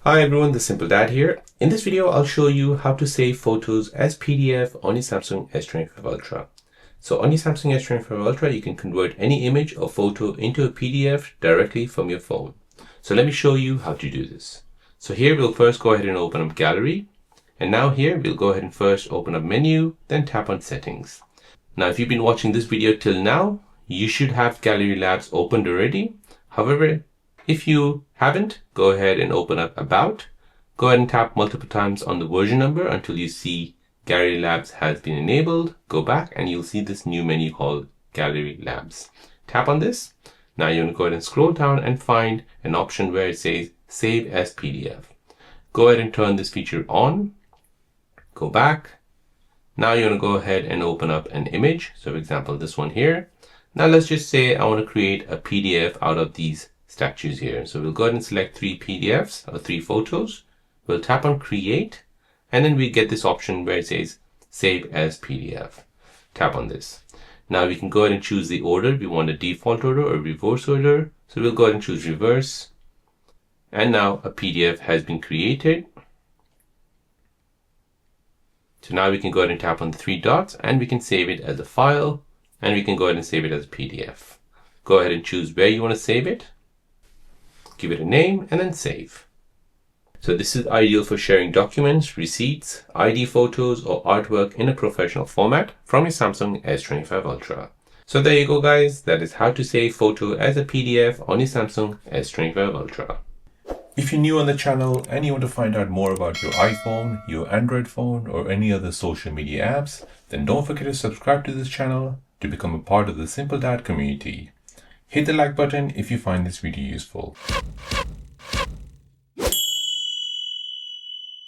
Hi everyone, the Simple Dad here. In this video, I'll show you how to save photos as PDF on your Samsung S25 Ultra. So on your Samsung S25 Ultra, you can convert any image or photo into a PDF directly from your phone. So let me show you how to do this. So here we'll first go ahead and open up Gallery. And now here we'll go ahead and first open up Menu, then tap on Settings. Now if you've been watching this video till now, you should have Gallery Labs opened already. However, if you haven't, go ahead and open up About. Go ahead and tap multiple times on the version number until you see Gallery Labs has been enabled. Go back and you'll see this new menu called Gallery Labs. Tap on this. Now you're going to go ahead and scroll down and find an option where it says Save as PDF. Go ahead and turn this feature on. Go back. Now you're going to go ahead and open up an image. So for example, this one here. Now let's just say I want to create a PDF out of these statues here. So we'll go ahead and select 3 PDFs or 3 photos. We'll tap on Create, and then we get this option where it says Save as PDF. Tap on this. Now we can go ahead and choose the order. We want a default order or reverse order. So we'll go ahead and choose reverse. And now a PDF has been created. So now we can go ahead and tap on the 3 dots and we can save it as a file, and we can go ahead and save it as a PDF. Go ahead and choose where you want to save it. Give it a name and then save. So this is ideal for sharing documents, receipts, ID photos, or artwork in a professional format from your Samsung S25 Ultra. So there you go guys, that is how to save photo as a PDF on your Samsung S25 Ultra. If you're new on the channel and you want to find out more about your iPhone, your Android phone, or any other social media apps, then don't forget to subscribe to this channel to become a part of the Simple Dad community. Hit the like button if you find this video useful.